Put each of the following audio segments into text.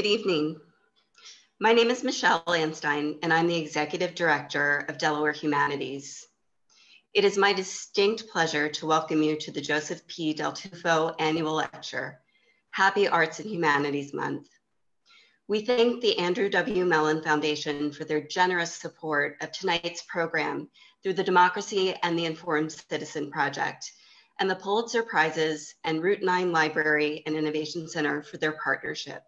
Good evening. My name is Michelle Landstein, and I'm the Executive Director of Delaware Humanities. It is my distinct pleasure to welcome you to the Joseph P. Del Tufo Annual Lecture, Happy Arts and Humanities Month. We thank the Andrew W. Mellon Foundation for their generous support of tonight's program through the Democracy and the Informed Citizen Project, and the Pulitzer Prizes and Route 9 Library and Innovation Center for their partnership.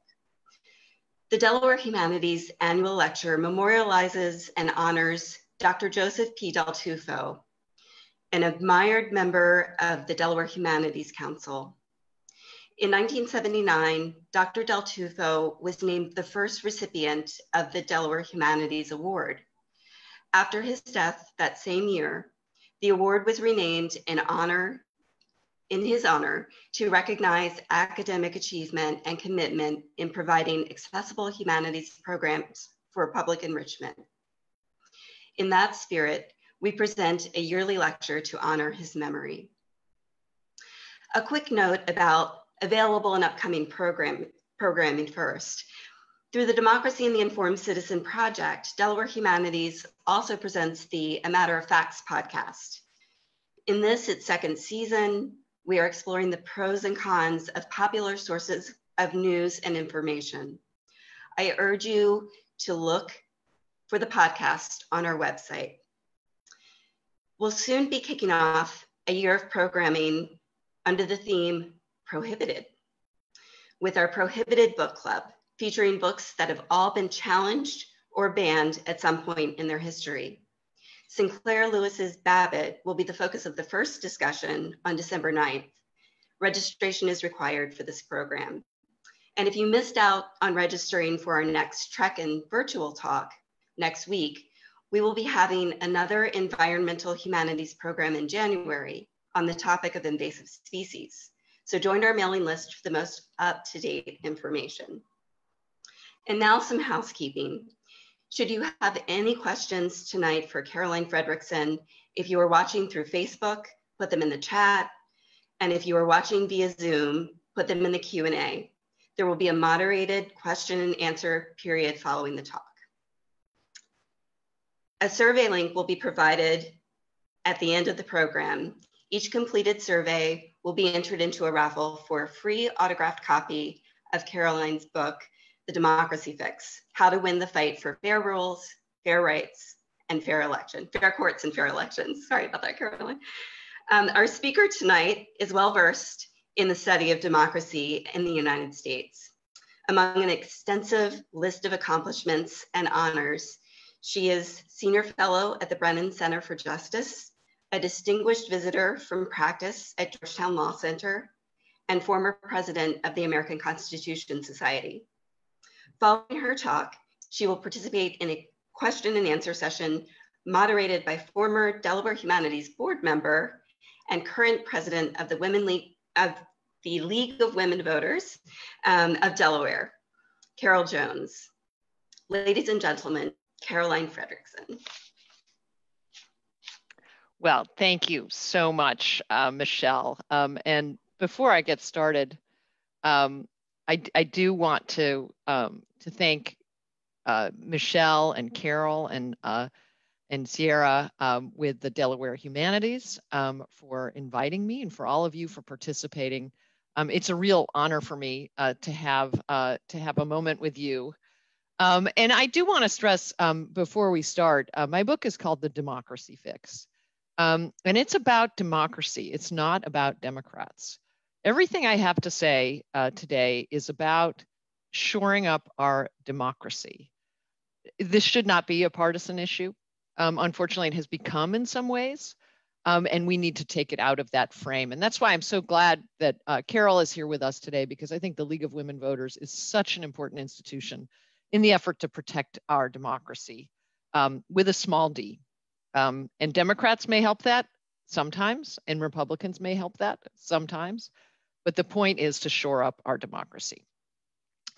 The Delaware Humanities Annual Lecture memorializes and honors Dr. Joseph P. Del Tufo, an admired member of the Delaware Humanities Council. In 1979, Dr. Del Tufo was named the first recipient of the Delaware Humanities Award. After his death that same year, the award was renamed in his honor to recognize academic achievement and commitment in providing accessible humanities programs for public enrichment. In that spirit, we present a yearly lecture to honor his memory. A quick note about available and upcoming programming first. Through the Democracy and the Informed Citizen Project, Delaware Humanities also presents the A Matter of Facts podcast. In this, its second season, we are exploring the pros and cons of popular sources of news and information. I urge you to look for the podcast on our website. We'll soon be kicking off a year of programming under the theme Prohibited, with our Prohibited Book Club, featuring books that have all been challenged or banned at some point in their history. Sinclair Lewis's Babbitt will be the focus of the first discussion on December 9th. Registration is required for this program. And if you missed out on registering for our next Trek and virtual talk next week, we will be having another environmental humanities program in January on the topic of invasive species. So join our mailing list for the most up-to-date information. And now some housekeeping. Should you have any questions tonight for Caroline Fredrickson, if you are watching through Facebook, put them in the chat. And if you are watching via Zoom, put them in the Q&A. There will be a moderated question and answer period following the talk. A survey link will be provided at the end of the program. Each completed survey will be entered into a raffle for a free autographed copy of Caroline's book, The Democracy Fix: How to Win the Fight for Fair Rules, Fair Rights, and Fair Courts and Fair Elections. Sorry about that, Caroline. Our speaker tonight is well-versed in the study of democracy in the United States. Among an extensive list of accomplishments and honors, she is Senior Fellow at the Brennan Center for Justice, a distinguished visitor from practice at Georgetown Law Center, and former president of the American Constitution Society. Following her talk, she will participate in a question and answer session moderated by former Delaware Humanities board member and current president of the League of Women Voters of Delaware, Carol Jones. Ladies and gentlemen, Caroline Fredrickson. Well, thank you so much, Michelle. And before I get started, I do want to thank Michelle and Carol and Sierra with the Delaware Humanities for inviting me, and for all of you for participating. It's a real honor for me to have a moment with you. And I do want to stress before we start, my book is called The Democracy Fix. And it's about democracy. It's not about Democrats. Everything I have to say today is about shoring up our democracy. This should not be a partisan issue. Unfortunately, it has become in some ways, and we need to take it out of that frame. And that's why I'm so glad that Carol is here with us today, because I think the League of Women Voters is such an important institution in the effort to protect our democracy with a small d. And Democrats may help that sometimes, and Republicans may help that sometimes. But the point is to shore up our democracy.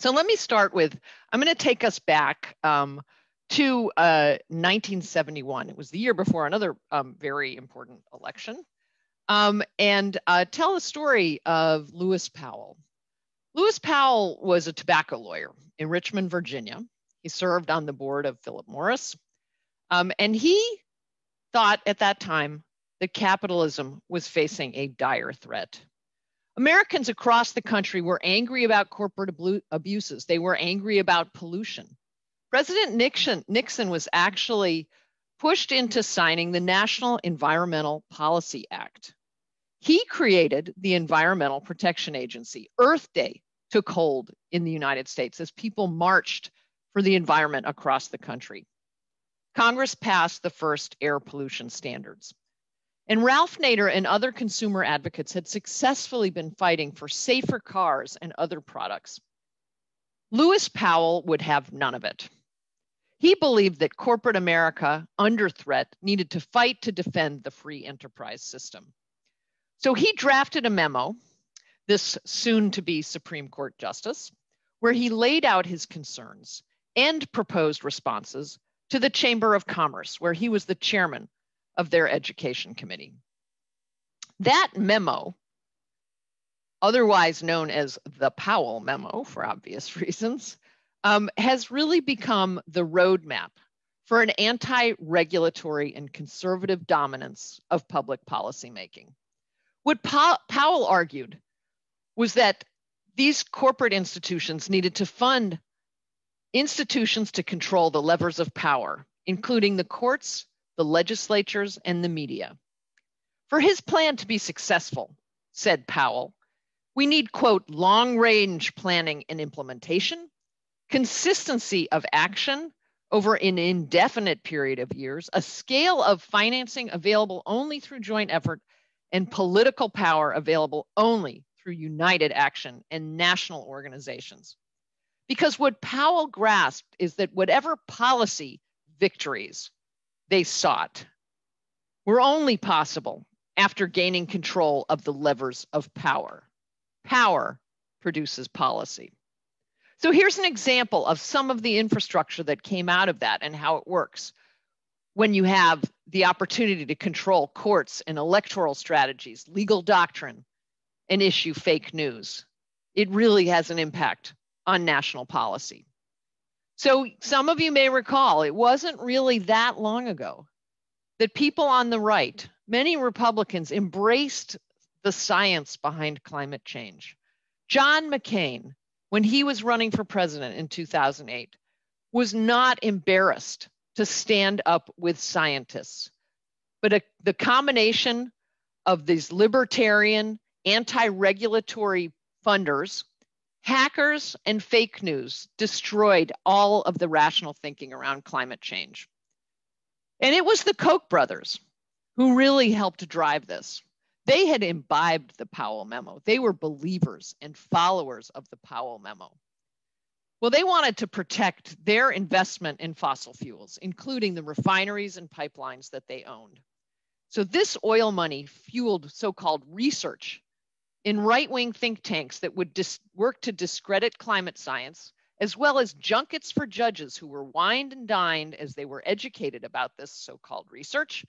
So let me start with, I'm going to take us back to 1971. It was the year before another very important election, and tell the story of Lewis Powell. Lewis Powell was a tobacco lawyer in Richmond, Virginia. He served on the board of Philip Morris. And he thought at that time that capitalism was facing a dire threat. Americans across the country were angry about corporate abuses. They were angry about pollution. President Nixon was actually pushed into signing the National Environmental Policy Act. He created the Environmental Protection Agency. Earth Day took hold in the United States as people marched for the environment across the country. Congress passed the first air pollution standards. And Ralph Nader and other consumer advocates had successfully been fighting for safer cars and other products. Lewis Powell would have none of it. He believed that corporate America, under threat, needed to fight to defend the free enterprise system. So he drafted a memo, this soon-to-be Supreme Court justice, where he laid out his concerns and proposed responses to the Chamber of Commerce, where he was the chairman of their education committee. That memo, otherwise known as the Powell Memo for obvious reasons, has really become the roadmap for an anti-regulatory and conservative dominance of public policymaking. What Powell argued was that these corporate institutions needed to fund institutions to control the levers of power, including the courts, the legislatures, and the media. For his plan to be successful, said Powell, we need, quote, long-range planning and implementation, consistency of action over an indefinite period of years, a scale of financing available only through joint effort, and political power available only through united action and national organizations. Because what Powell grasped is that whatever policy victories they sought were only possible after gaining control of the levers of power. Power produces policy. So here's an example of some of the infrastructure that came out of that and how it works. When you have the opportunity to control courts and electoral strategies, legal doctrine, and issue fake news, it really has an impact on national policy. So some of you may recall, it wasn't really that long ago that people on the right, many Republicans, embraced the science behind climate change. John McCain, when he was running for president in 2008, was not embarrassed to stand up with scientists. But the combination of these libertarian, anti-regulatory funders, hackers, and fake news destroyed all of the rational thinking around climate change. And it was the Koch brothers who really helped drive this. They had imbibed the Powell Memo. They were believers and followers of the Powell Memo. Well, they wanted to protect their investment in fossil fuels, including the refineries and pipelines that they owned. So this oil money fueled so-called research in right-wing think tanks that would work to discredit climate science, as well as junkets for judges who were wined and dined as they were educated about this so-called research,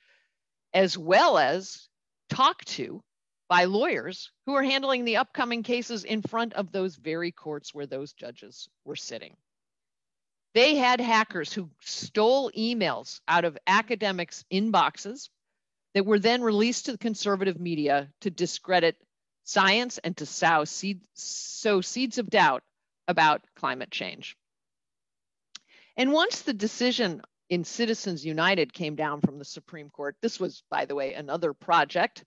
as well as talked to by lawyers who are handling the upcoming cases in front of those very courts where those judges were sitting. They had hackers who stole emails out of academics' inboxes that were then released to the conservative media to discredit science and to sow seeds of doubt about climate change. And once the decision in Citizens United came down from the Supreme Court, this was, by the way, another project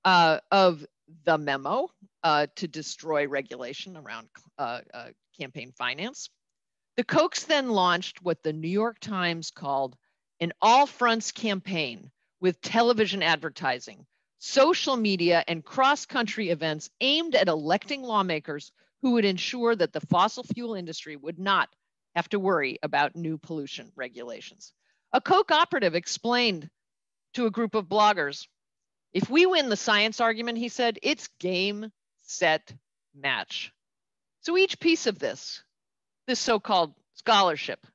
of the memo to destroy regulation around campaign finance. The Kochs then launched what the New York Times called an all-fronts campaign with television advertising, social media, and cross-country events aimed at electing lawmakers who would ensure that the fossil fuel industry would not have to worry about new pollution regulations. A Koch operative explained to a group of bloggers, if we win the science argument, he said, it's game, set, match. So each piece of this so-called scholarship,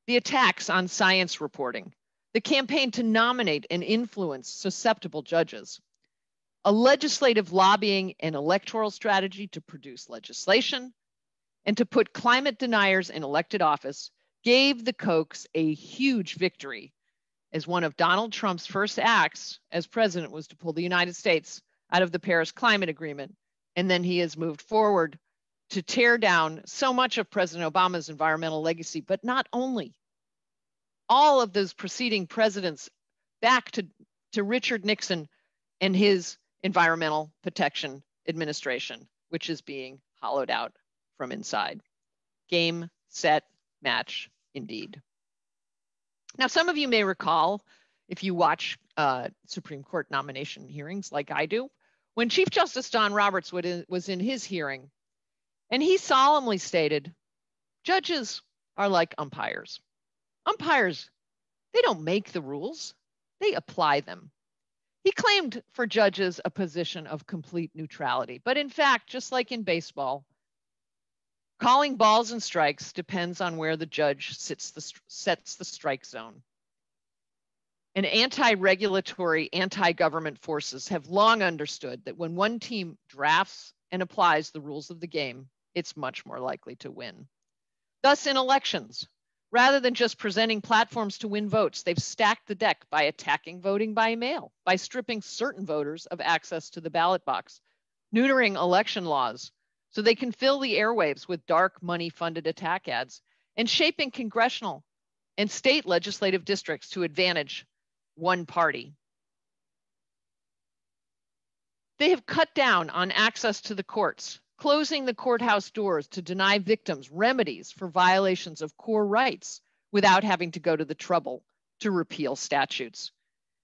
the attacks on science reporting, the campaign to nominate and influence susceptible judges, a legislative lobbying and electoral strategy to produce legislation, and to put climate deniers in elected office gave the Kochs a huge victory, as one of Donald Trump's first acts as president was to pull the United States out of the Paris Climate Agreement. And then he has moved forward to tear down so much of President Obama's environmental legacy, but not only. All of those preceding presidents back to Richard Nixon and his Environmental Protection Administration, which is being hollowed out from inside. Game, set, match, indeed. Now, some of you may recall, if you watch Supreme Court nomination hearings like I do, when Chief Justice John Roberts was in his hearing, and he solemnly stated, judges are like umpires. Umpires, they don't make the rules, they apply them. He claimed for judges a position of complete neutrality, but in fact, just like in baseball, calling balls and strikes depends on where the judge sets the strike zone. And anti-regulatory, anti-government forces have long understood that when one team drafts and applies the rules of the game, it's much more likely to win. Thus, in elections, rather than just presenting platforms to win votes, they've stacked the deck by attacking voting by mail, by stripping certain voters of access to the ballot box, neutering election laws so they can fill the airwaves with dark money-funded attack ads, and shaping congressional and state legislative districts to advantage one party. They have cut down on access to the courts, closing the courthouse doors to deny victims remedies for violations of core rights without having to go to the trouble to repeal statutes.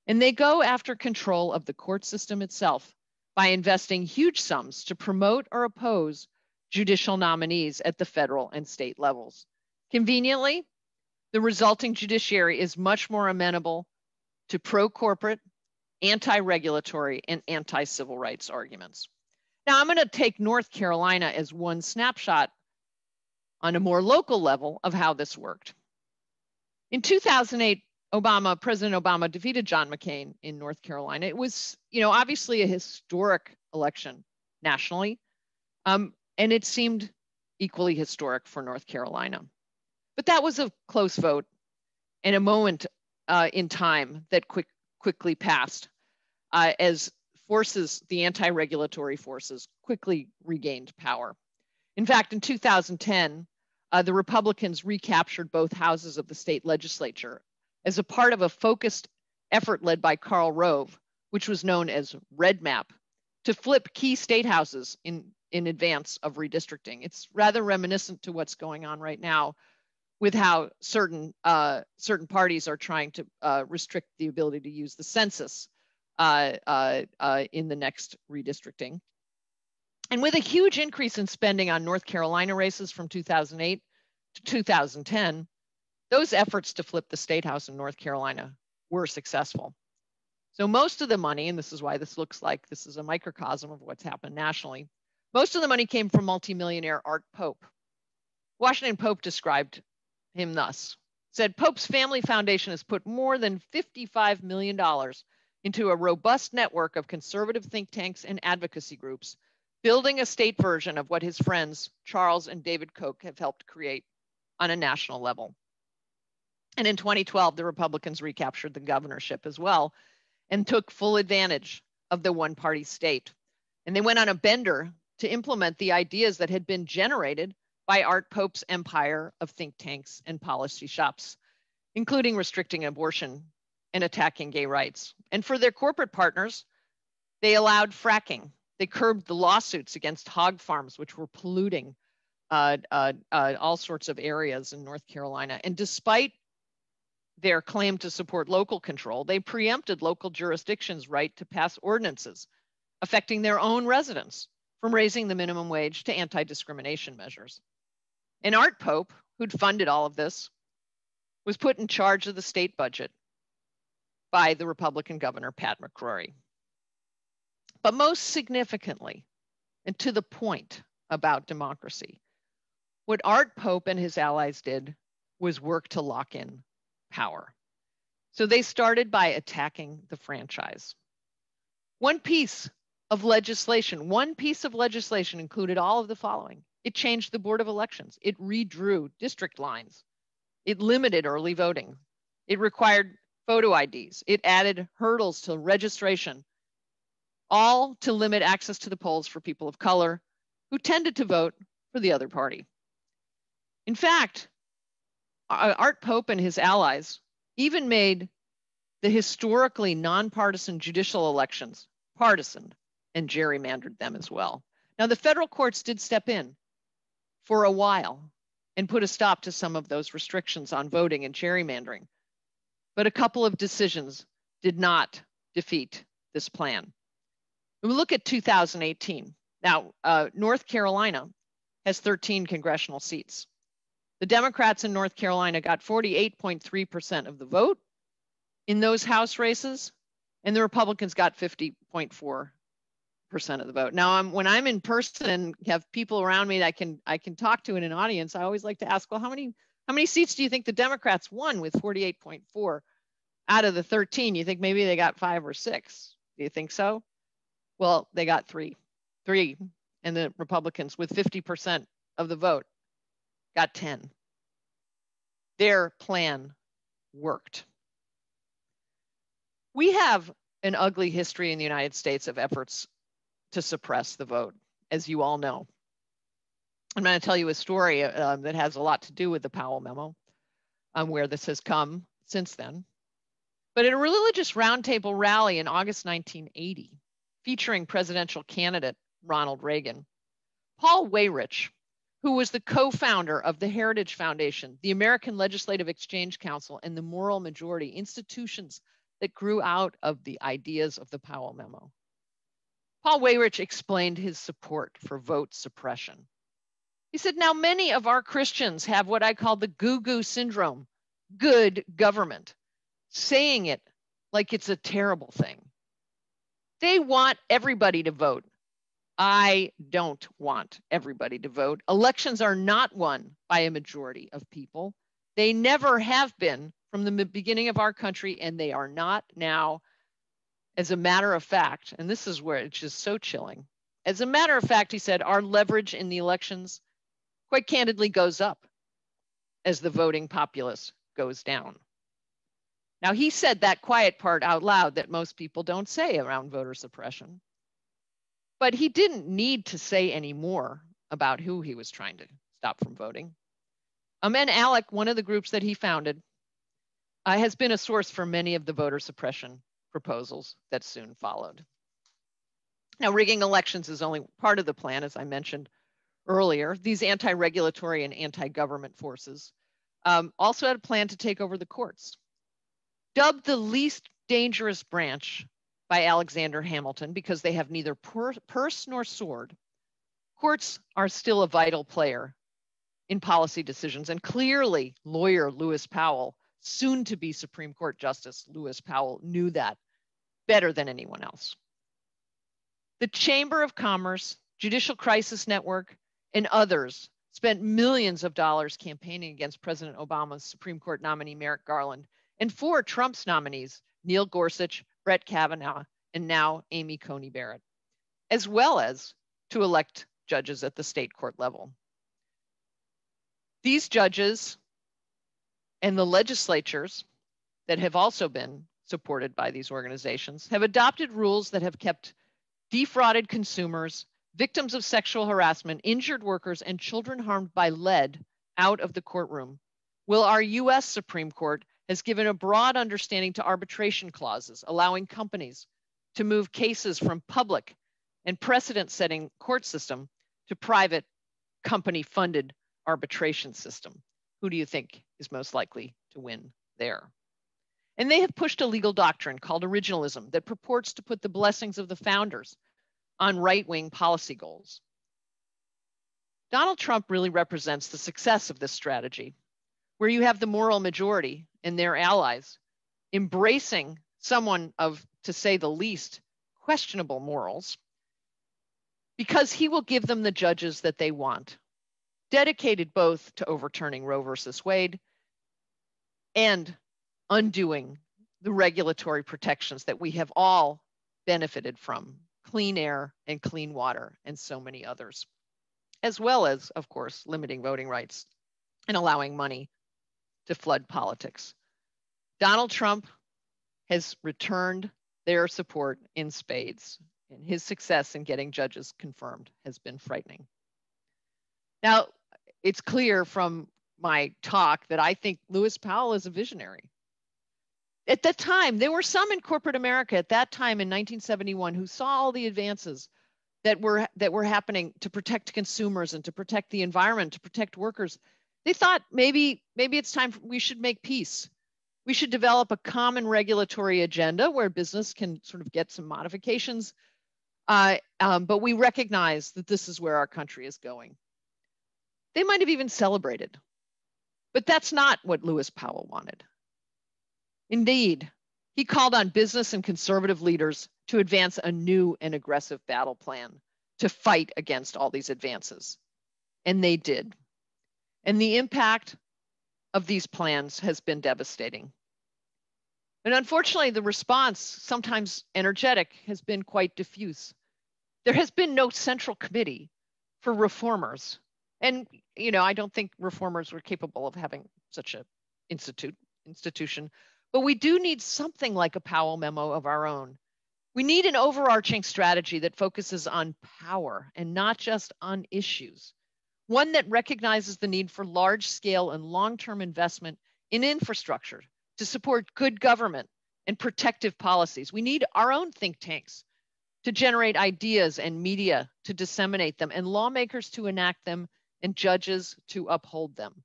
And they go after control of the court system itself by investing huge sums to promote or oppose judicial nominees at the federal and state levels. Conveniently, the resulting judiciary is much more amenable to pro-corporate, anti-regulatory, and anti-civil rights arguments. Now, I'm going to take North Carolina as one snapshot on a more local level of how this worked. In 2008, President Obama defeated John McCain in North Carolina. It was, obviously a historic election nationally, and it seemed equally historic for North Carolina. But that was a close vote and a moment in time that quickly passed as the anti-regulatory forces quickly regained power. In fact, in 2010, the Republicans recaptured both houses of the state legislature as a part of a focused effort led by Karl Rove, which was known as Red Map, to flip key state houses in advance of redistricting. It's rather reminiscent to what's going on right now with how certain parties are trying to restrict the ability to use the census in the next redistricting. And with a huge increase in spending on North Carolina races from 2008 to 2010, those efforts to flip the state house in North Carolina were successful. So most of the money, and this is why this looks like this is a microcosm of what's happened nationally, most of the money came from multimillionaire Art Pope. Washington Pope described him thus, said, Pope's family foundation has put more than $55 million into a robust network of conservative think tanks and advocacy groups, building a state version of what his friends, Charles and David Koch, have helped create on a national level. And in 2012, the Republicans recaptured the governorship as well and took full advantage of the one-party state. And they went on a bender to implement the ideas that had been generated by Art Pope's empire of think tanks and policy shops, including restricting abortion and attacking gay rights. And for their corporate partners, they allowed fracking. They curbed the lawsuits against hog farms, which were polluting all sorts of areas in North Carolina. And despite their claim to support local control, they preempted local jurisdictions' right to pass ordinances affecting their own residents, from raising the minimum wage to anti-discrimination measures. And Art Pope, who'd funded all of this, was put in charge of the state budget by the Republican governor, Pat McCrory. But most significantly, and to the point about democracy, what Art Pope and his allies did was work to lock in power. So they started by attacking the franchise. One piece of legislation. One piece of legislation included all of the following. It changed the Board of Elections. It redrew district lines. It limited early voting. It required photo IDs. It added hurdles to registration, all to limit access to the polls for people of color who tended to vote for the other party. In fact, Art Pope and his allies even made the historically nonpartisan judicial elections partisan and gerrymandered them as well. Now, the federal courts did step in for a while and put a stop to some of those restrictions on voting and gerrymandering, but a couple of decisions did not defeat this plan. We look at 2018. Now, North Carolina has 13 congressional seats. The Democrats in North Carolina got 48.3% of the vote in those House races, and the Republicans got 50.4% of the vote. Now, when I'm in person and have people around me that I can talk to in an audience, I always like to ask, well, how many seats do you think the Democrats won with 48.4 out of the 13? You think maybe they got 5 or 6? Do you think so? Well, they got 3, and the Republicans with 50% of the vote got 10. Their plan worked. We have an ugly history in the United States of efforts to suppress the vote, as you all know. I'm going to tell you a story that has a lot to do with the Powell Memo, where this has come since then. But at a religious roundtable rally in August 1980, featuring presidential candidate Ronald Reagan, Paul Weyrich, who was the co-founder of the Heritage Foundation, the American Legislative Exchange Council, and the Moral Majority, institutions that grew out of the ideas of the Powell Memo. Paul Weyrich explained his support for vote suppression. He said, now many of our Christians have what I call the Gugu Syndrome, good government, saying it like it's a terrible thing. They want everybody to vote. I don't want everybody to vote. Elections are not won by a majority of people. They never have been from the beginning of our country, and they are not now. As a matter of fact, and this is where it's just so chilling. As a matter of fact, he said, our leverage in the elections quite candidly goes up as the voting populace goes down. Now, he said that quiet part out loud that most people don't say around voter suppression. But he didn't need to say any more about who he was trying to stop from voting. And ALEC, one of the groups that he founded, has been a source for many of the voter suppression proposals that soon followed. Now, rigging elections is only part of the plan, as I mentioned earlier. These anti-regulatory and anti-government forces also had a plan to take over the courts. Dubbed the least dangerous branch by Alexander Hamilton because they have neither purse nor sword, courts are still a vital player in policy decisions. And clearly, lawyer Lewis Powell, soon to be Supreme Court Justice Lewis Powell, knew that better than anyone else. The Chamber of Commerce, Judicial Crisis Network, and others spent millions of dollars campaigning against President Obama's Supreme Court nominee Merrick Garland and for Trump's nominees, Neil Gorsuch, Brett Kavanaugh, and now Amy Coney Barrett, as well as to elect judges at the state court level. These judges and the legislatures that have also been supported by these organizations have adopted rules that have kept defrauded consumers, victims of sexual harassment, injured workers, and children harmed by lead out of the courtroom. While our U.S. Supreme Court has given a broad understanding to arbitration clauses, allowing companies to move cases from public and precedent-setting court system to private company-funded arbitration system. Who do you think is most likely to win there? And they have pushed a legal doctrine called Originalism that purports to put the blessings of the founders on right-wing policy goals. Donald Trump really represents the success of this strategy, where you have the moral majority and their allies embracing someone of, to say the least, questionable morals, because he will give them the judges that they want, dedicated both to overturning Roe versus Wade and undoing the regulatory protections that we have all benefited from clean air and clean water, and so many others, as well as, of course, limiting voting rights and allowing money to flood politics. Donald Trump has returned their support in spades, and his success in getting judges confirmed has been frightening. Now, it's clear from my talk that I think Lewis Powell is a visionary. At that time, there were some in corporate America at that time in 1971 who saw all the advances that were happening to protect consumers and to protect the environment, to protect workers. They thought maybe it's time we should make peace. We should develop a common regulatory agenda where business can sort of get some modifications, but we recognize that this is where our country is going. They might have even celebrated, but that's not what Lewis Powell wanted. Indeed, he called on business and conservative leaders to advance a new and aggressive battle plan to fight against all these advances. And they did. And the impact of these plans has been devastating. And unfortunately, the response, sometimes energetic, has been quite diffuse. There has been no central committee for reformers. And, I don't think reformers were capable of having such an institution. But we do need something like a Powell Memo of our own. We need an overarching strategy that focuses on power and not just on issues. One that recognizes the need for large-scale and long-term investment in infrastructure to support good government and protective policies. We need our own think tanks to generate ideas and media to disseminate them, and lawmakers to enact them, and judges to uphold them.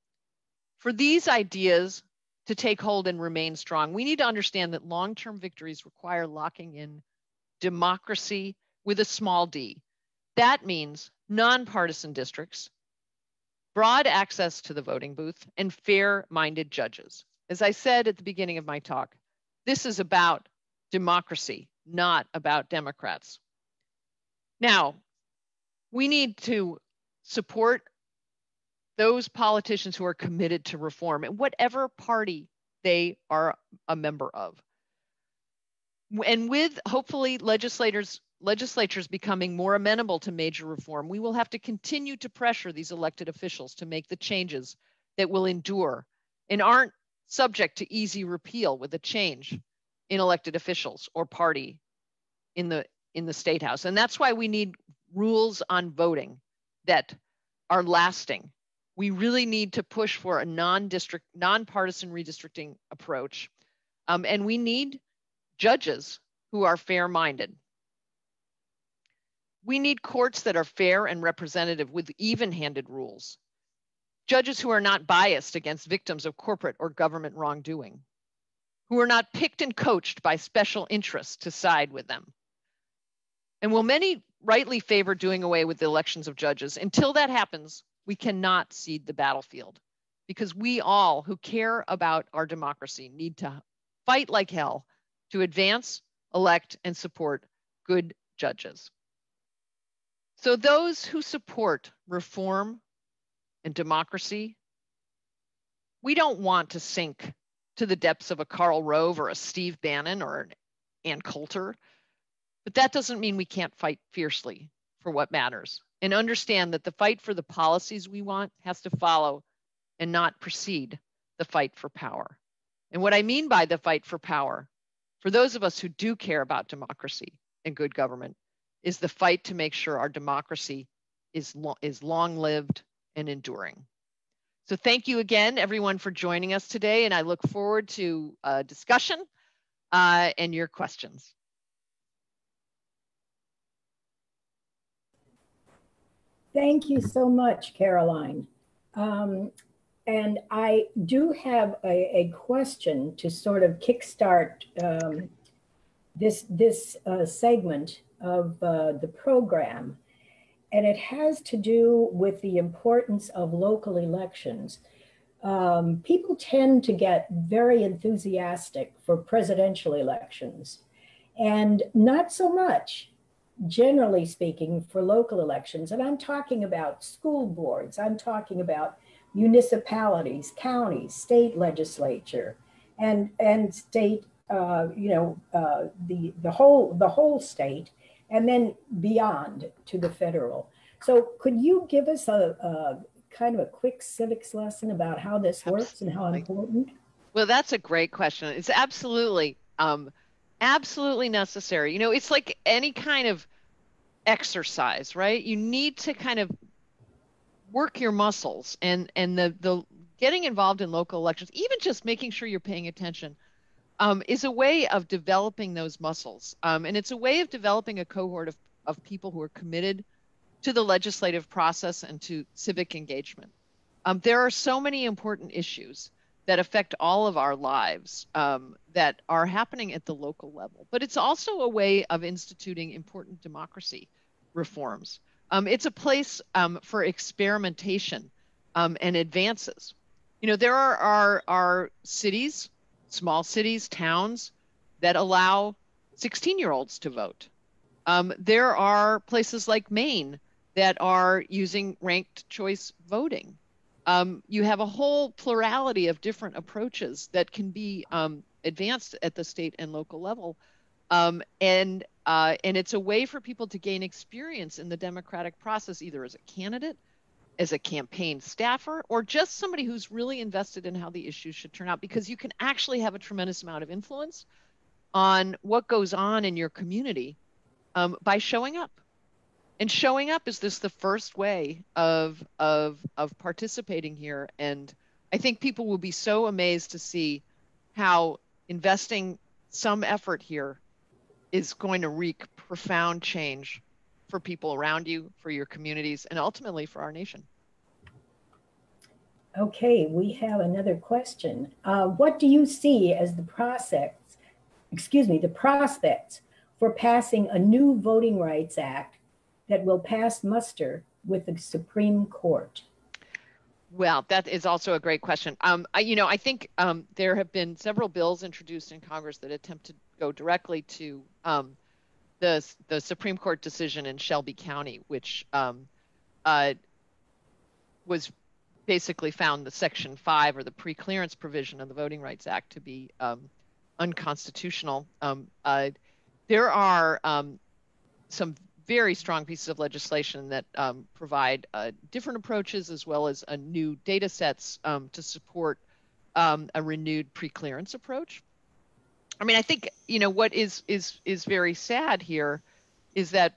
For these ideas to take hold and remain strong, we need to understand that long-term victories require locking in democracy with a small d. That means nonpartisan districts, broad access to the voting booth, and fair-minded judges. As I said at the beginning of my talk, this is about democracy, not about Democrats. Now, we need to support those politicians who are committed to reform in whatever party they are a member of. And with hopefully legislators becoming more amenable to major reform, we will have to continue to pressure these elected officials to make the changes that will endure and aren't subject to easy repeal with a change in elected officials or party in the state house. And that's why we need rules on voting that are lasting. We really need to push for a nonpartisan redistricting approach. And we need judges who are fair-minded. We need courts that are fair and representative with even-handed rules. Judges who are not biased against victims of corporate or government wrongdoing, who are not picked and coached by special interests to side with them. And while many rightly favor doing away with the elections of judges, until that happens, we cannot cede the battlefield, because we all who care about our democracy need to fight like hell to advance, elect, and support good judges. So those who support reform and democracy, we don't want to sink to the depths of a Karl Rove or a Steve Bannon or an Ann Coulter, but that doesn't mean we can't fight fiercely for what matters, and understand that the fight for the policies we want has to follow and not precede the fight for power. And what I mean by the fight for power, for those of us who do care about democracy and good government, is the fight to make sure our democracy is long-lived and enduring. So thank you again, everyone, for joining us today, and I look forward to discussion and your questions. Thank you so much, Caroline. And I do have a question to sort of kickstart this segment of the program. And it has to do with the importance of local elections. People tend to get very enthusiastic for presidential elections, and not so much, generally speaking, for local elections. And I'm talking about school boards, I'm talking about municipalities, counties, state legislature, and state, the whole state, and then beyond to the federal. So could you give us a kind of a quick civics lesson about how this works and how important? Well, that's a great question. It's absolutely, absolutely necessary. You know, it's like any kind of exercise, right? You need to kind of work your muscles, and the getting involved in local elections, even just making sure you're paying attention, is a way of developing those muscles. And it's a way of developing a cohort of people who are committed to the legislative process and to civic engagement. There are so many important issues that affect all of our lives that are happening at the local level. But it's also a way of instituting important democracy reforms. It's a place for experimentation and advances. You know, there are cities, small cities, towns that allow 16-year-olds to vote. There are places like Maine that are using ranked choice voting. You have a whole plurality of different approaches that can be advanced at the state and local level. And it's a way for people to gain experience in the democratic process, either as a candidate, as a campaign staffer, or just somebody who's really invested in how the issues should turn out, because you can actually have a tremendous amount of influence on what goes on in your community by showing up. And showing up is the first way of participating here. And I think people will be so amazed to see how investing some effort here is going to wreak profound change for people around you, for your communities, and ultimately for our nation. Okay, we have another question. What do you see as the prospects for passing a new Voting Rights Act that will pass muster with the Supreme Court? Well, that is also a great question. I think there have been several bills introduced in Congress that attempt to go directly to the Supreme Court decision in Shelby County, which was basically found the Section 5, or the pre-clearance provision of the Voting Rights Act, to be unconstitutional. There are some very strong pieces of legislation that provide different approaches, as well as new data sets to support a renewed pre-clearance approach. I mean, I think, what is very sad here is that,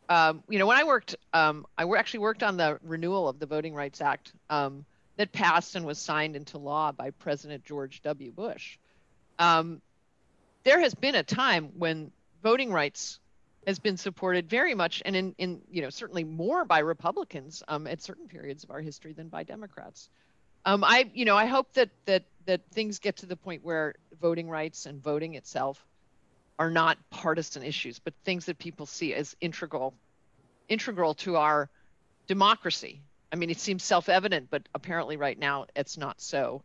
when I worked, actually worked on the renewal of the Voting Rights Act that passed and was signed into law by President George W. Bush. There has been a time when voting rights has been supported very much, and in certainly more by Republicans at certain periods of our history than by Democrats. I hope that things get to the point where voting rights and voting itself are not partisan issues, but things that people see as integral to our democracy. I mean, it seems self-evident, but apparently right now it's not so.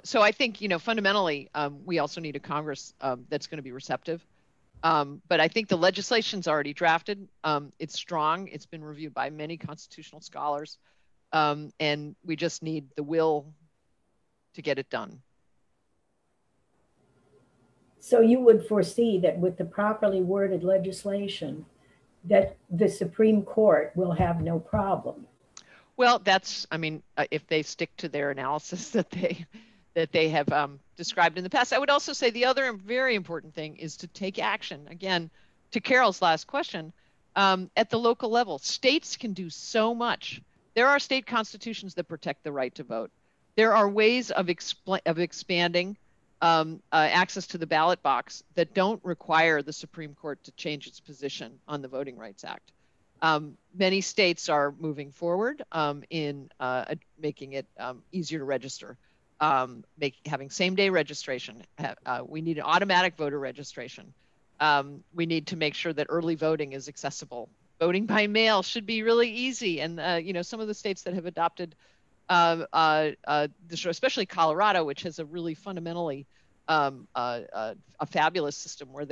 So I think, fundamentally, we also need a Congress that's going to be receptive. But I think the legislation's already drafted. It's strong. It's been reviewed by many constitutional scholars. And we just need the will to get it done. So you would foresee that with the properly worded legislation, that the Supreme Court will have no problem? Well, if they stick to their analysis that they have described in the past. I would also say the other very important thing is to take action. Again, to Carol's last question, at the local level, states can do so much. There are state constitutions that protect the right to vote. There are ways of expanding access to the ballot box that don't require the Supreme Court to change its position on the Voting Rights Act. Many states are moving forward in making it easier to register. Having same-day registration. We need an automatic voter registration. We need to make sure that early voting is accessible. Voting by mail should be really easy. And, some of the states that have adopted, especially Colorado, which has a really fundamentally a fabulous system where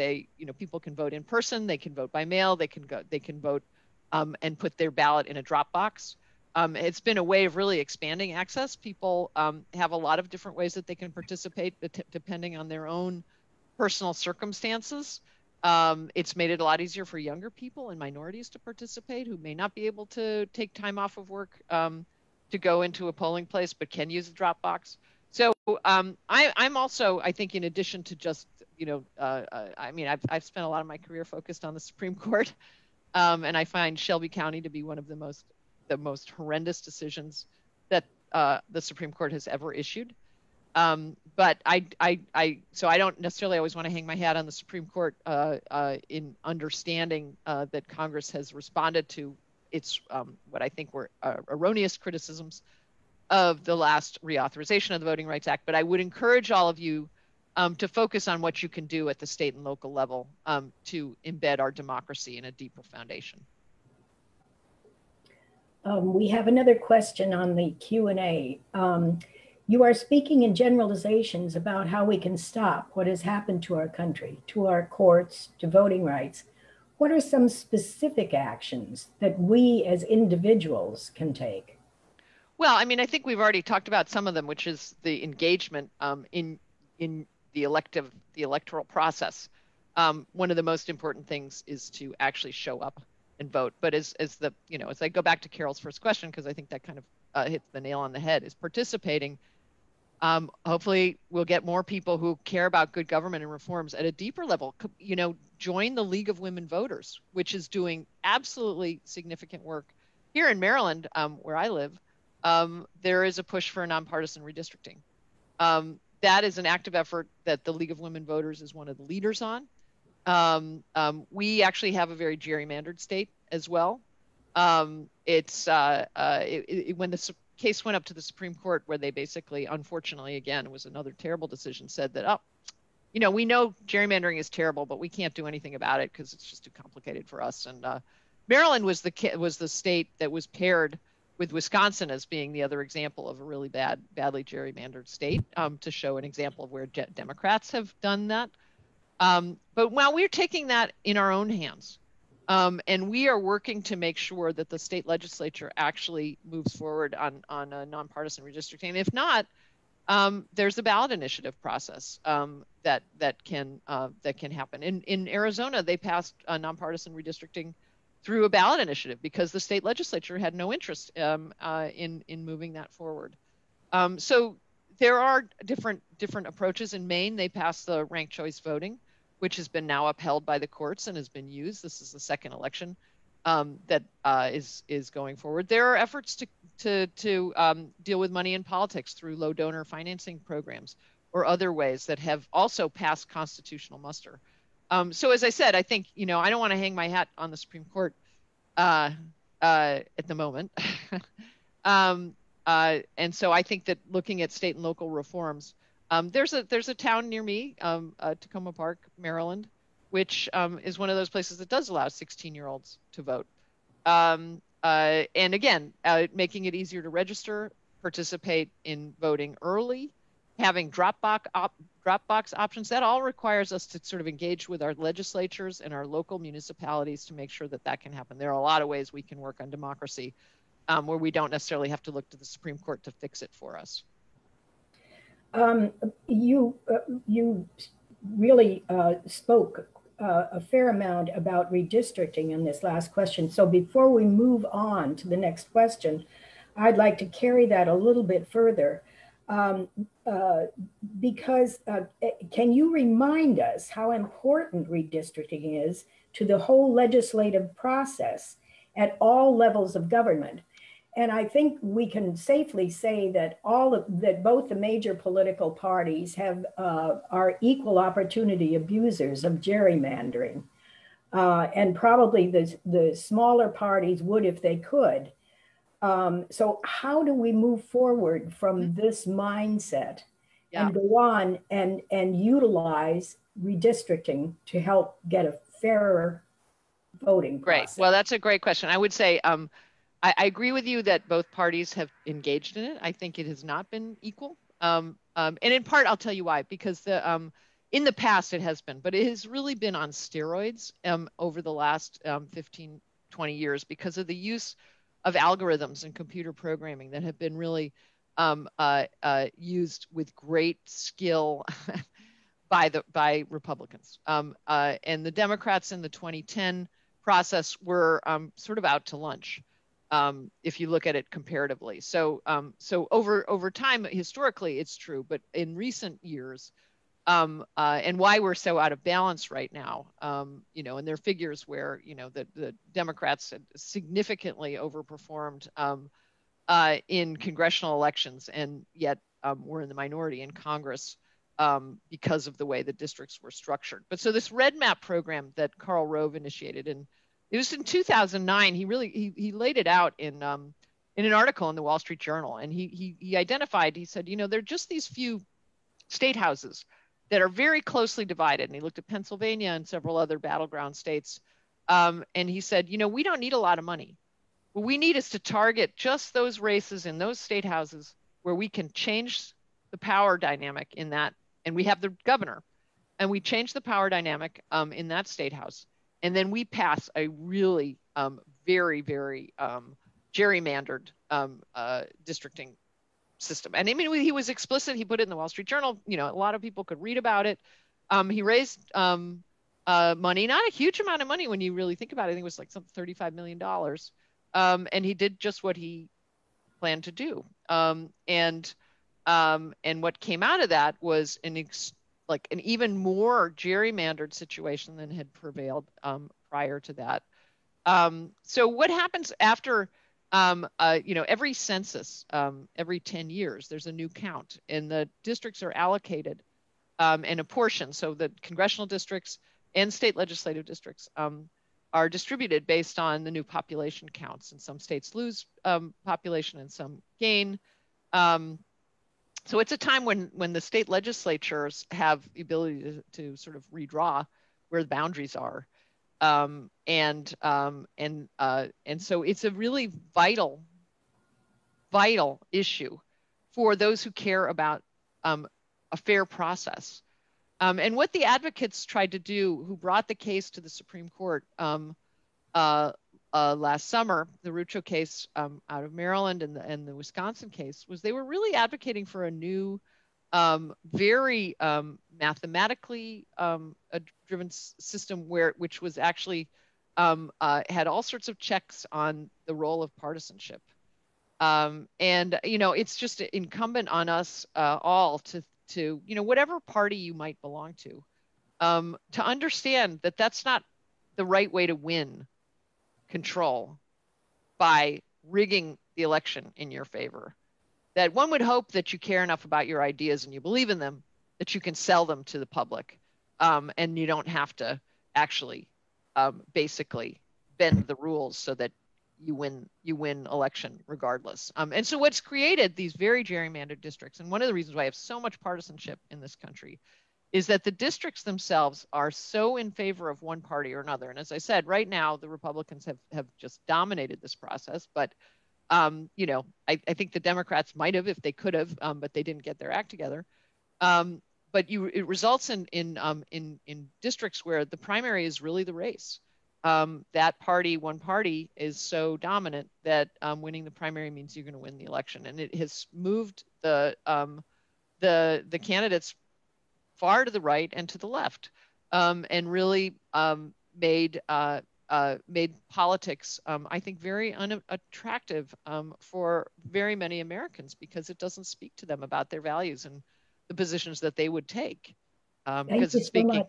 people can vote in person, they can vote by mail, they can vote and put their ballot in a drop box. It's been a way of really expanding access. People have a lot of different ways that they can participate depending on their own personal circumstances. It's made it a lot easier for younger people and minorities to participate who may not be able to take time off of work to go into a polling place, but can use a drop box. So I'm also, I think, in addition to just, I mean, I've spent a lot of my career focused on the Supreme Court, and I find Shelby County to be one of the most horrendous decisions that the Supreme Court has ever issued. But so I don't necessarily always want to hang my hat on the Supreme Court in understanding that Congress has responded to its what I think were erroneous criticisms of the last reauthorization of the Voting Rights Act. But I would encourage all of you to focus on what you can do at the state and local level to embed our democracy in a deeper foundation. We have another question on the Q&A. You are speaking in generalizations about how we can stop what has happened to our country, to our courts, to voting rights. What are some specific actions that we as individuals can take? Well, I mean, I think we've already talked about some of them, which is the engagement in the electoral process. One of the most important things is to actually show up and vote. But as I go back to Carol's first question, because I think that kind of hits the nail on the head, is participating. Hopefully we'll get more people who care about good government and reforms at a deeper level. Join the League of Women Voters, which is doing absolutely significant work. Here in Maryland, where I live, there is a push for a nonpartisan redistricting. That is an active effort that the League of Women Voters is one of the leaders on. We actually have a very gerrymandered state as well. When the case went up to the Supreme Court, where they basically, unfortunately, again, it was another terrible decision, said that, we know gerrymandering is terrible, but we can't do anything about it because it's just too complicated for us. And Maryland was the state that was paired with Wisconsin as being the other example of a really badly gerrymandered state, to show an example of where Democrats have done that. But while we're taking that in our own hands, and we are working to make sure that the state legislature actually moves forward on a nonpartisan redistricting. And if not, there's a ballot initiative process that can happen. In Arizona, they passed a nonpartisan redistricting through a ballot initiative because the state legislature had no interest in moving that forward. So there are different approaches. In Maine, they passed the ranked choice voting, which has been now upheld by the courts and has been used. This is the second election that is going forward. There are efforts to deal with money in politics through low donor financing programs or other ways that have also passed constitutional muster. So as I said, I think, I don't want to hang my hat on the Supreme Court at the moment. And so I think that looking at state and local reforms, there's a town near me, Tacoma Park, Maryland, which is one of those places that does allow 16-year-olds to vote. And again, making it easier to register, participate in voting early, having Dropbox options, that all requires us to sort of engage with our legislatures and our local municipalities to make sure that can happen. There are a lot of ways we can work on democracy where we don't necessarily have to look to the Supreme Court to fix it for us. You really spoke a fair amount about redistricting in this last question. So before we move on to the next question, I'd like to carry that a little bit further. Because can you remind us how important redistricting is to the whole legislative process at all levels of government? And I think we can safely say that both the major political parties are equal opportunity abusers of gerrymandering, and probably the smaller parties would if they could. So how do we move forward from this mindset and go on and utilize redistricting to help get a fairer voting process? Great. Well, that's a great question. I would say I agree with you that both parties have engaged in it. I think it has not been equal. And in part, I'll tell you why, because in the past it has been, but it has really been on steroids over the last 15, 20 years because of the use of algorithms and computer programming that have been really used with great skill by Republicans. And the Democrats in the 2010 process were sort of out to lunch, if you look at it comparatively. So over time, historically, it's true, but in recent years, and why we're so out of balance right now, and there are figures where, the Democrats had significantly overperformed in congressional elections, and yet we're in the minority in Congress because of the way the districts were structured. But so this Red Map program that Karl Rove initiated, and it was in 2009, he laid it out in an article in the Wall Street Journal, and he identified, he said, there are just these few state houses that are very closely divided. And he looked at Pennsylvania and several other battleground states. And he said, we don't need a lot of money. What we need is to target just those races in those state houses where we can change the power dynamic in that. And we have the governor, and we change the power dynamic in that state house. And then we pass a really very, very gerrymandered districting system. And I mean, he was explicit. He put it in the Wall Street Journal. A lot of people could read about it. He raised money, not a huge amount of money when you really think about it. I think it was like something $35 million. And he did just what he planned to do. And what came out of that was an even more gerrymandered situation than had prevailed prior to that. So what happens after every census, every 10 years, there's a new count, and the districts are allocated and apportioned. So the congressional districts and state legislative districts are distributed based on the new population counts. And some states lose population and some gain. So it's a time when the state legislatures have the ability to sort of redraw where the boundaries are. And so it's a really vital issue for those who care about a fair process. And what the advocates tried to do, who brought the case to the Supreme Court last summer, the Rucho case out of Maryland and the Wisconsin case, was they were really advocating for a new, very mathematically driven system which was actually had all sorts of checks on the role of partisanship. And it's just incumbent on us all to whatever party you might belong to understand that that's not the right way to win control by rigging the election in your favor. That one would hope that you care enough about your ideas and you believe in them that you can sell them to the public, and you don't have to actually basically bend the rules so that you win election regardless. And so what's created these very gerrymandered districts, and one of the reasons why I have so much partisanship in this country, is that the districts themselves are so in favor of one party or another. And as I said, right now, the Republicans have just dominated this process. But, I think the Democrats might have if they could have, but they didn't get their act together. But it results in districts where the primary is really the race. That one party, is so dominant that winning the primary means you're going to win the election. And it has moved the candidates far to the right and to the left, and really made politics, I think, very unattractive for very many Americans, because it doesn't speak to them about their values and the positions that they would take. Thank you so much.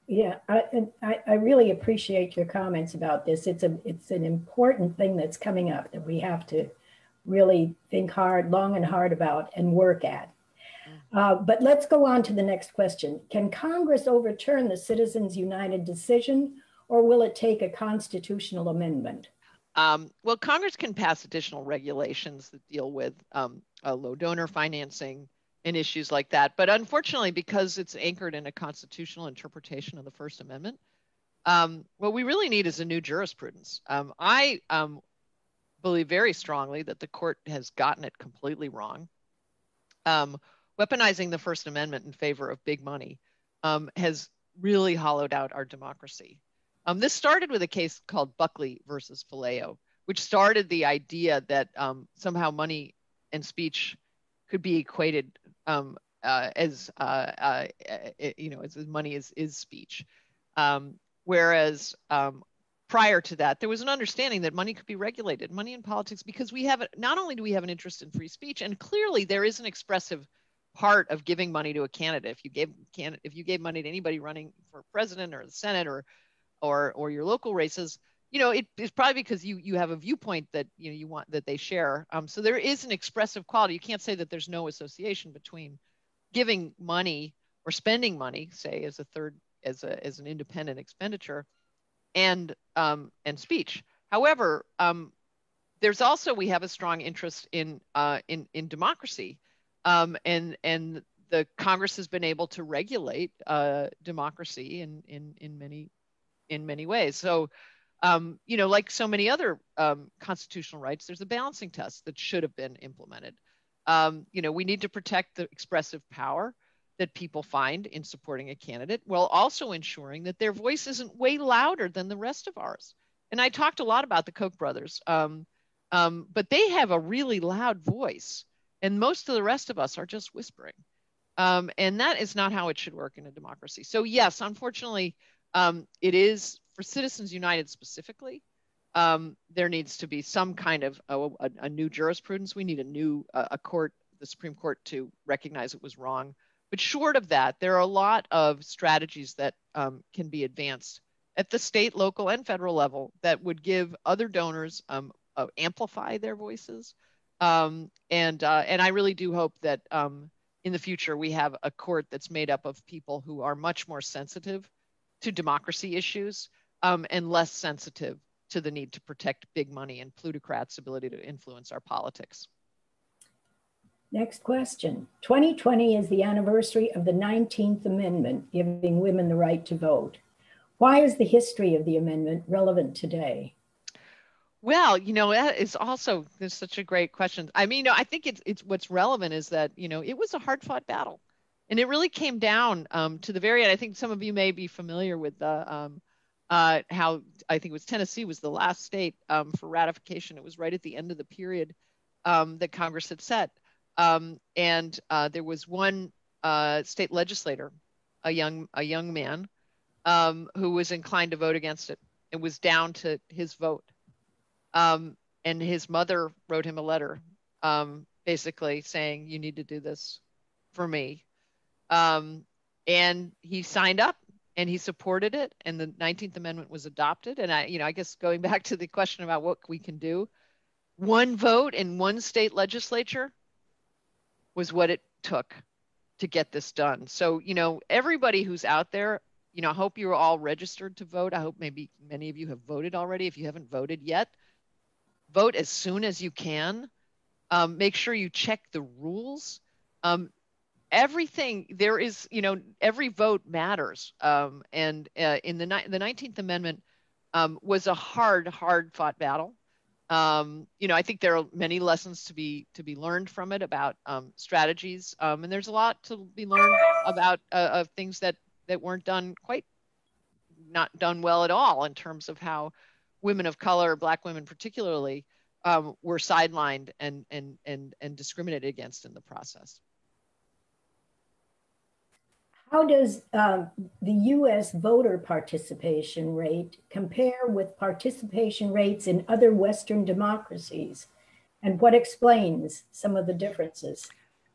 Yeah, I really appreciate your comments about this. It's an important thing that's coming up that we have to really think long and hard about and work at. But let's go on to the next question. Can Congress overturn the Citizens United decision, or will it take a constitutional amendment? Well, Congress can pass additional regulations that deal with low donor financing and issues like that. But unfortunately, because it's anchored in a constitutional interpretation of the First Amendment, what we really need is a new jurisprudence. I believe very strongly that the court has gotten it completely wrong. Weaponizing the First Amendment in favor of big money has really hollowed out our democracy. This started with a case called Buckley versus Faleo, which started the idea that somehow money and speech could be equated as money is speech. Whereas prior to that, there was an understanding that money could be regulated, money in politics, because not only do we have an interest in free speech, and clearly there is an expressive part of giving money to a candidate. If you gave money to anybody running for president or the Senate or your local races, it's probably because you have a viewpoint that you want that they share. So there is an expressive quality. You can't say that there's no association between giving money or spending money, say as an independent expenditure, and speech. However, we have a strong interest in democracy, and the Congress has been able to regulate democracy in many ways. So, like so many other constitutional rights, there's a balancing test that should have been implemented. We need to protect the expressive power that people find in supporting a candidate, while also ensuring that their voice isn't way louder than the rest of ours. And I talked a lot about the Koch brothers, but they have a really loud voice, and most of the rest of us are just whispering. And that is not how it should work in a democracy. So yes, unfortunately, it is for Citizens United specifically. There needs to be some kind of a new jurisprudence. We need a court, the Supreme Court, to recognize it was wrong. But short of that, there are a lot of strategies that can be advanced at the state, local, and federal level that would give other donors amplify their voices. And I really do hope that in the future we have a court that's made up of people who are much more sensitive to democracy issues and less sensitive to the need to protect big money and plutocrats' ability to influence our politics. Next question. 2020 is the anniversary of the 19th Amendment, giving women the right to vote. Why is the history of the amendment relevant today? Well, that is also, there's such a great question. I mean, I think it's what's relevant is that, it was a hard fought battle, and it really came down to the very end. I think some of you may be familiar with how I think it was Tennessee was the last state for ratification. It was right at the end of the period that Congress had set. And there was one state legislator, a young man, who was inclined to vote against it. It was down to his vote. And his mother wrote him a letter, basically saying, you need to do this for me. And he signed up and he supported it, and the 19th Amendment was adopted. And I guess going back to the question about what we can do, one vote in one state legislature was what it took to get this done. So, everybody who's out there, I hope you're all registered to vote. I hope maybe many of you have voted already. If you haven't voted yet, vote as soon as you can. Make sure you check the rules. Everything there is, every vote matters. And in the 19th Amendment was a hard fought battle. I think there are many lessons to be learned from it about strategies, and there's a lot to be learned about of things that weren't not done well at all in terms of how women of color, Black women particularly, were sidelined and discriminated against in the process. How does the U.S. voter participation rate compare with participation rates in other Western democracies? And what explains some of the differences?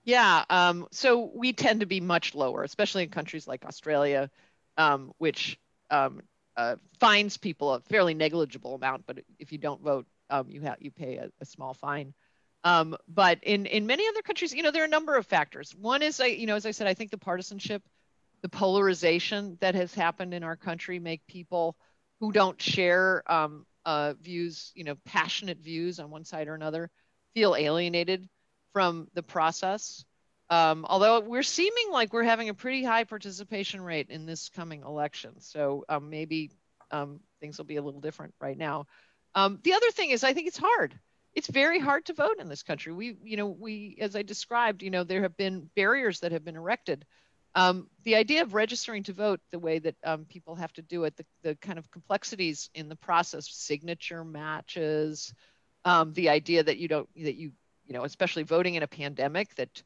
Yeah, so we tend to be much lower, especially in countries like Australia, which fines people a fairly negligible amount, but if you don't vote, you pay a small fine. But in many other countries, there are a number of factors. One is, as I said, I think the partisanship, the polarization that has happened in our country make people who don't share views, passionate views on one side or another, feel alienated from the process. Although we're seeming like we're having a pretty high participation rate in this coming election. So maybe things will be a little different right now. The other thing is, I think it's hard. It's very hard to vote in this country. We, as I described, there have been barriers that have been erected. The idea of registering to vote the way that people have to do it, the kind of complexities in the process, signature matches, the idea that especially voting in a pandemic, that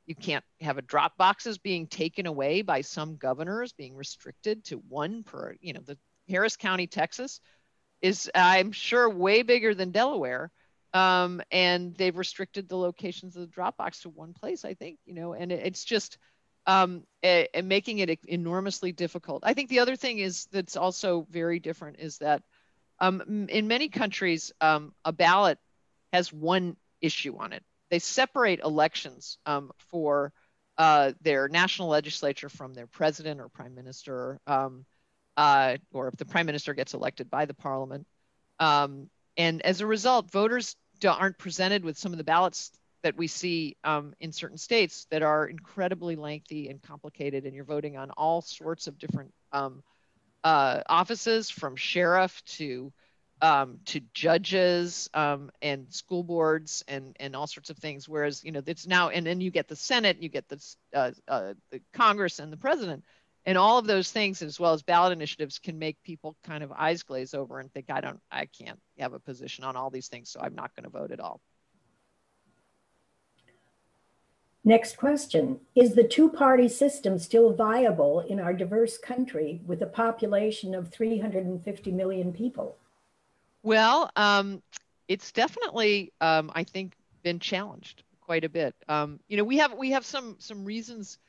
You can't have a drop boxes being taken away by some governors, being restricted to one per, the Harris County, Texas is, I'm sure, way bigger than Delaware. And they've restricted the locations of the drop box to one place, I think, and it's just making it enormously difficult. I think the other thing is that's also very different is that in many countries, a ballot has one issue on it. They separate elections for their national legislature from their president or prime minister, or if the prime minister gets elected by the parliament. And as a result, voters aren't presented with some of the ballots that we see in certain states that are incredibly lengthy and complicated, and you're voting on all sorts of different offices, from sheriff to judges and school boards and all sorts of things. Whereas, it's now, and then you get the Senate, you get the Congress and the president, and all of those things, as well as ballot initiatives, can make people kind of eyes glaze over and think, I can't have a position on all these things, so I'm not going to vote at all. Next question. Is the two-party system still viable in our diverse country with a population of 350 million people? Well, it's definitely, I think, been challenged quite a bit. We have some reasons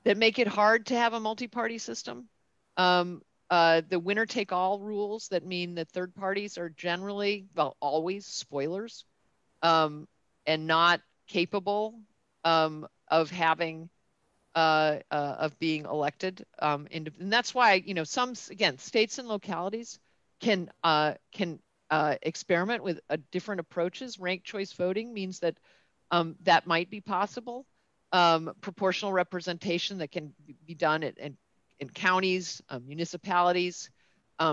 that make it hard to have a multi-party system. The winner-take-all rules that mean that third parties are generally, well, always spoilers, and not capable of having of being elected. And that's why, some, again, states and localities can experiment with different approaches. Ranked choice voting means that that might be possible. Proportional representation that can be done in counties, municipalities,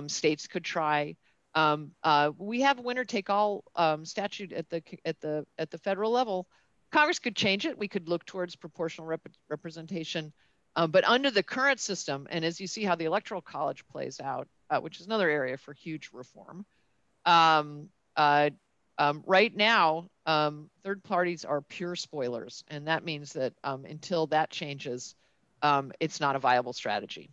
states could try. We have a winner-take-all statute at the federal level. Congress could change it. We could look towards proportional representation. But under the current system, and as you see how the Electoral College plays out, which is another area for huge reform, right now, third parties are pure spoilers. And that means that until that changes, it's not a viable strategy.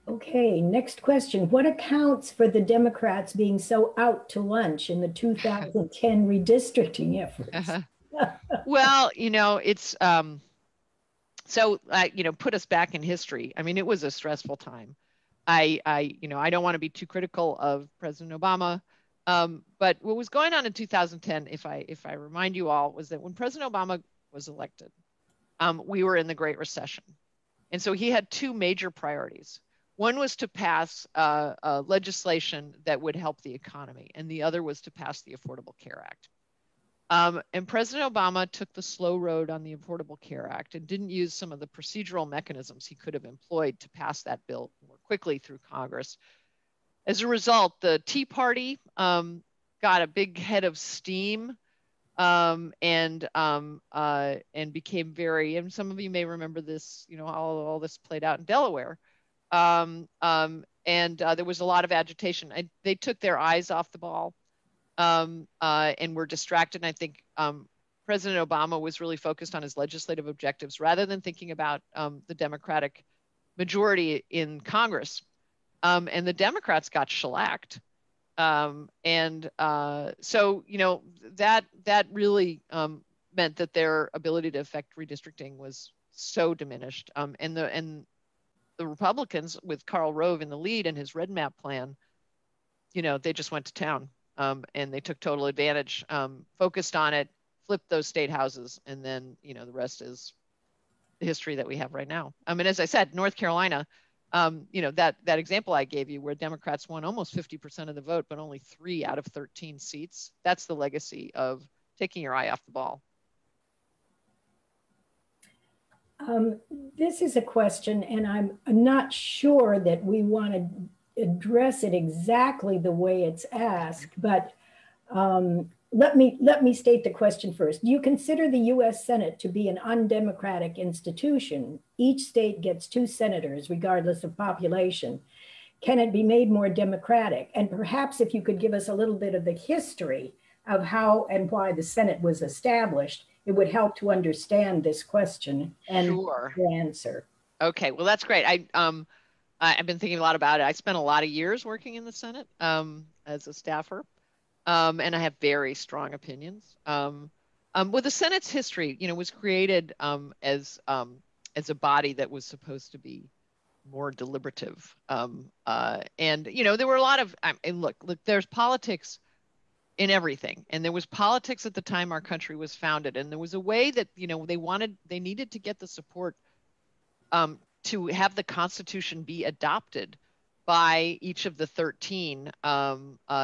Okay, next question. What accounts for the Democrats being so out to lunch in the 2010 redistricting efforts? Well, it's so put us back in history. I mean, it was a stressful time. I don't want to be too critical of President Obama, but what was going on in 2010, if I remind you all, was that when President Obama was elected, we were in the Great Recession, and so he had two major priorities. One was to pass legislation that would help the economy, and the other was to pass the Affordable Care Act. And President Obama took the slow road on the Affordable Care Act and didn't use some of the procedural mechanisms he could have employed to pass that bill more quickly through Congress. As a result, the Tea Party got a big head of steam and became very, and some of you may remember this, all this played out in Delaware. And there was a lot of agitation. They took their eyes off the ball and were distracted. And I think President Obama was really focused on his legislative objectives rather than thinking about the Democratic majority in Congress. And the Democrats got shellacked. So, that really meant that their ability to affect redistricting was so diminished. And the Republicans, with Karl Rove in the lead and his Red Map plan, they just went to town and they took total advantage, focused on it, flipped those state houses, and then, the rest is the history that we have right now. I mean, as I said, North Carolina, that example I gave you where Democrats won almost 50% of the vote, but only 3 out of 13 seats. That's the legacy of taking your eye off the ball. This is a question, and I'm not sure that we want to address it exactly the way it's asked, but let me state the question first. Do you consider the U.S. Senate to be an undemocratic institution? Each state gets 2 senators, regardless of population. Can it be made more democratic? And perhaps if you could give us a little bit of the history of how and why the Senate was established, it would help to understand this question and Sure. the answer. Okay, well, that's great. I've been thinking a lot about it. I spent a lot of years working in the Senate as a staffer, and I have very strong opinions. Well, the Senate's history, was created as a body that was supposed to be more deliberative. And there were a lot of, and look, there's politics in everything, and there was politics at the time our country was founded, and there was a way that they needed to get the support to have the Constitution be adopted by each of the 13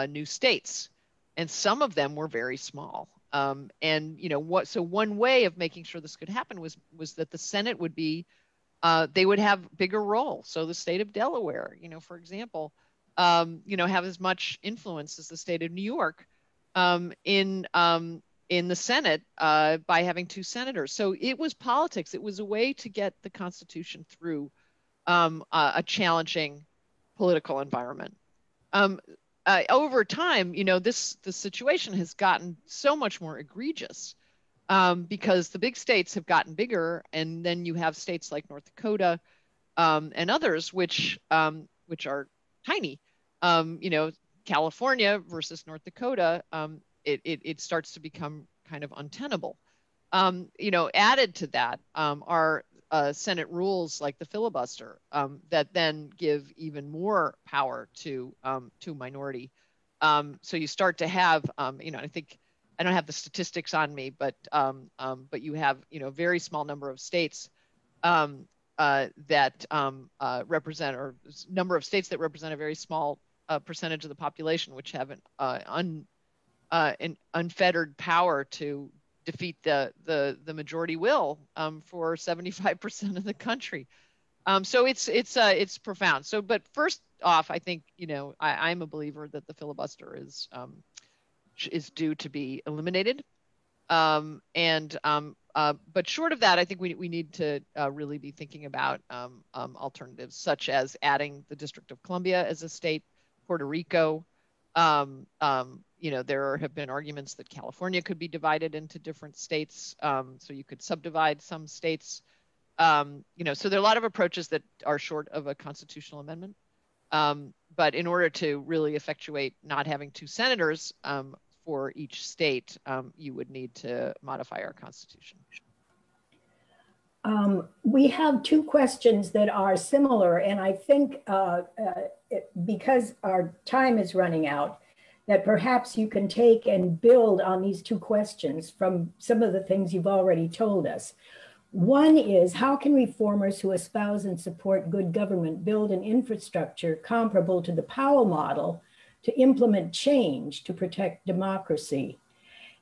new states, and some of them were very small. So one way of making sure this could happen was that the Senate would be they would have bigger role. So the state of Delaware, for example, have as much influence as the state of New York in the Senate by having 2 senators. So it was politics. It was a way to get the Constitution through a challenging political environment. Over time, the situation has gotten so much more egregious because the big states have gotten bigger, and then you have states like North Dakota and others which are tiny. California versus North Dakota, it starts to become kind of untenable. Added to that are Senate rules like the filibuster that then give even more power to minority. So you start to have, I think I don't have the statistics on me, but you have a very small number of states that represent, or number of states that represent a very small percentage of the population, which have an unfettered power to defeat the majority will for 75% of the country. So it's profound. So, but first off, I think I'm a believer that the filibuster is due to be eliminated. But short of that, I think we need to really be thinking about alternatives, such as adding the District of Columbia as a state, Puerto Rico. There have been arguments that California could be divided into different states, so you could subdivide some states. So there are a lot of approaches that are short of a constitutional amendment. But in order to really effectuate not having 2 senators for each state, you would need to modify our Constitution. We have 2 questions that are similar, and I think because our time is running out, that perhaps you can take and build on these 2 questions from some of the things you've already told us. One is, how can reformers who espouse and support good government build an infrastructure comparable to the Powell model to implement change to protect democracy?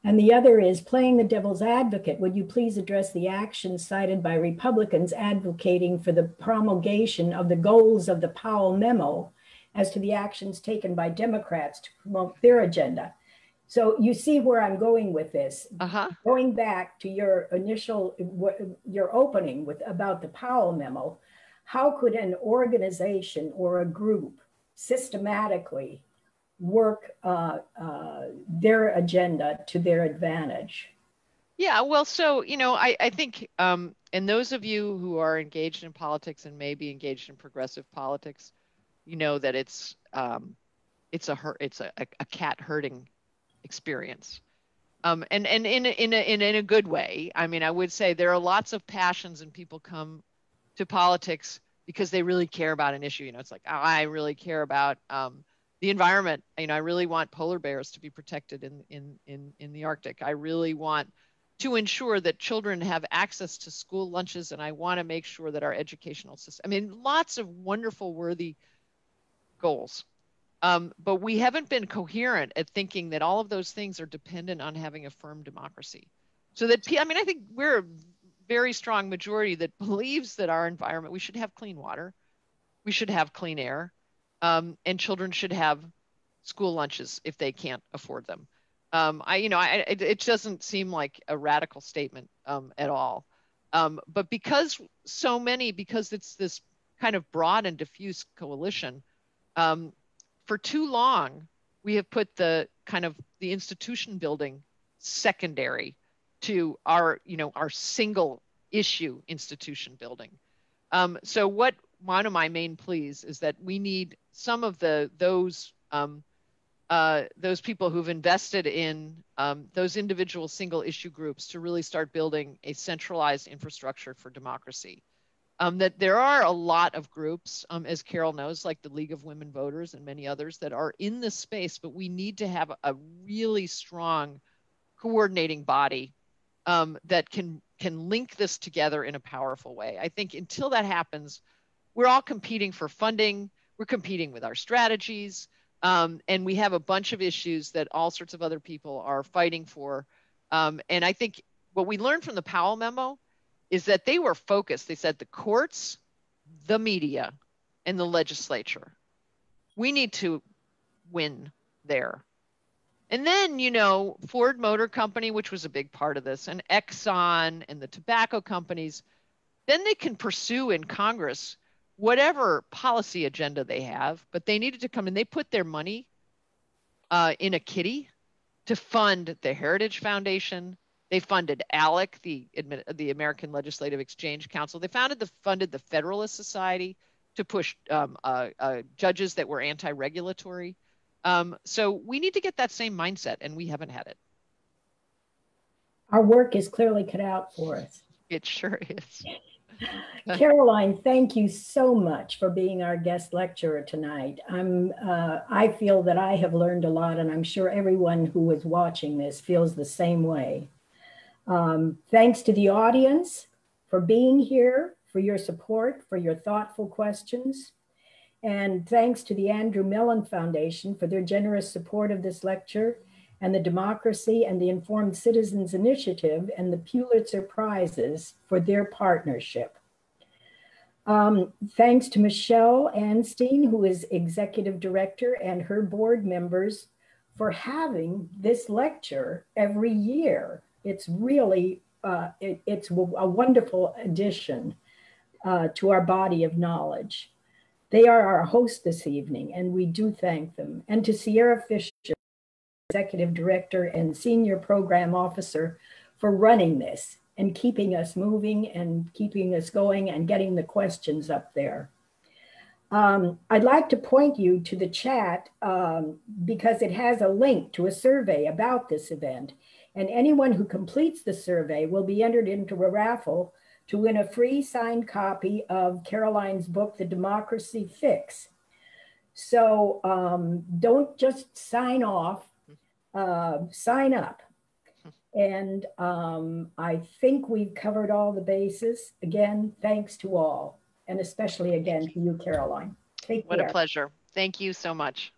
And the other is, playing the devil's advocate, would you please address the actions cited by Republicans advocating for the promulgation of the goals of the Powell Memo as to the actions taken by Democrats to promote their agenda? So you see where I'm going with this. Going back to your your opening about the Powell Memo, how could an organization or a group systematically work their agenda to their advantage? Yeah, well, so, I think, and those of you who are engaged in politics and maybe engaged in progressive politics, that it's a cat herding experience, and in a good way. I mean, I would say there are lots of passions, and people come to politics because they really care about an issue. It's like, oh, I really care about the environment. I really want polar bears to be protected in the Arctic. I really want to ensure that children have access to school lunches, and I want to make sure that our educational system. I mean, lots of wonderful, worthy goals. But we haven't been coherent at thinking that all of those things are dependent on having a firm democracy. So that, I think we're a very strong majority that believes that our environment, we should have clean water, we should have clean air, and children should have school lunches if they can't afford them. It doesn't seem like a radical statement at all. But because it's this kind of broad and diffuse coalition, for too long, we have put the kind of the institution building secondary to our, our single issue institution building. So one of my main pleas is that we need some of those people who've invested in those individual single issue groups to really start building a centralized infrastructure for democracy. That there are a lot of groups, as Carol knows, like the League of Women Voters and many others that are in this space, but we need to have a really strong coordinating body that can link this together in a powerful way. I think until that happens, we're all competing for funding, we're competing with our strategies, and we have a bunch of issues that all sorts of other people are fighting for. And I think what we learned from the Powell Memo is that they were focused. They said the courts, the media, and the legislature. We need to win there. And then, Ford Motor Company, which was a big part of this, and Exxon and the tobacco companies, then they can pursue in Congress whatever policy agenda they have, but they needed to come and they put their money in a kitty to fund the Heritage Foundation. They funded ALEC, the American Legislative Exchange Council. They funded the Federalist Society to push judges that were anti-regulatory. So we need to get that same mindset, and we haven't had it. Our work is clearly cut out for us. It sure is. Caroline, thank you so much for being our guest lecturer tonight. I feel that I have learned a lot, and I'm sure everyone who is watching this feels the same way. Thanks to the audience for being here, for your support, for your thoughtful questions. And thanks to the Andrew Mellon Foundation for their generous support of this lecture, and the Democracy and the Informed Citizens Initiative and the Pulitzer Prizes for their partnership. Thanks to Michelle Anstein, who is Executive Director, and her board members for having this lecture every year. It's really, it's a wonderful addition to our body of knowledge. They are our hosts this evening, and we do thank them. And to Sierra Fisher, Executive Director and Senior Program Officer, for running this and keeping us moving and keeping us going and getting the questions up there. I'd like to point you to the chat because it has a link to a survey about this event. And anyone who completes the survey will be entered into a raffle to win a free signed copy of Caroline's book, The Democracy Fix. So don't just sign off, sign up. And I think we've covered all the bases. Again, thanks to all, and especially again to you, Caroline. Take care. What a pleasure. Thank you so much.